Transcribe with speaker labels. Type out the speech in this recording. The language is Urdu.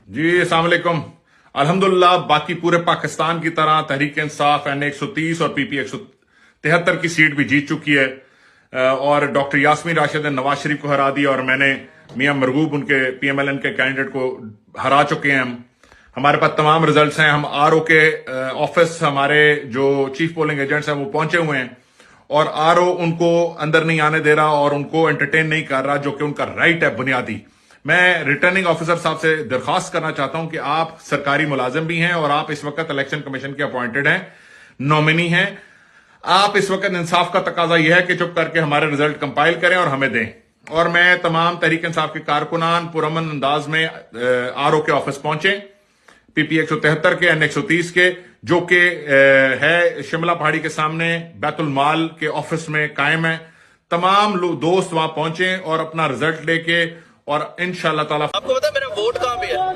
Speaker 1: جی السلام علیکم. الحمدللہ باقی پورے پاکستان کی طرح تحریک انصاف این 130 اور PP 173 کی سیٹ بھی جیت چکی ہے اور ڈاکٹر یاسمین راشد نے نواز شریف کو ہرا دیا اور میں نے میاں مرغوب ان کے PMLN کے کینڈیڈیٹ کو ہرا چکے ہیں. ہمارے پاس تمام ریزلٹس ہیں. ہم RO کے آفس ہمارے جو چیف پولنگ ایجنٹس ہیں وہ پہنچے ہوئے ہیں اور RO ان کو اندر نہیں آنے دے رہا اور ان کو انٹرٹین نہیں کر رہا، جو کہ ان کا رائٹ ہے بنیادی. میں ریٹرننگ آفیسر صاحب سے درخواست کرنا چاہتا ہوں کہ آپ سرکاری ملازم بھی ہیں اور آپ اس وقت الیکشن کمیشن کے اپوائنٹڈ ہیں، نومنی ہیں. آپ اس وقت انصاف کا تقاضا یہ ہے کہ چپ کر کے ہمارے ریزلٹ کمپائل کریں اور ہمیں دیں. اور میں تمام تحریک انصاف کے کارکنان پرامن انداز میں RO کے آفس پہنچے، PP 173 کے این 130 کے، جو کہ ہے شملہ پہاڑی کے سامنے بیت المال کے آفس میں قائم ہے. تمام دوست وہاں پہنچے اور اپنا رزلٹ لے کے اور انشاءاللہ تعالی
Speaker 2: آپ کو پتا ہے میرا ووٹ کہاں پہ ہے؟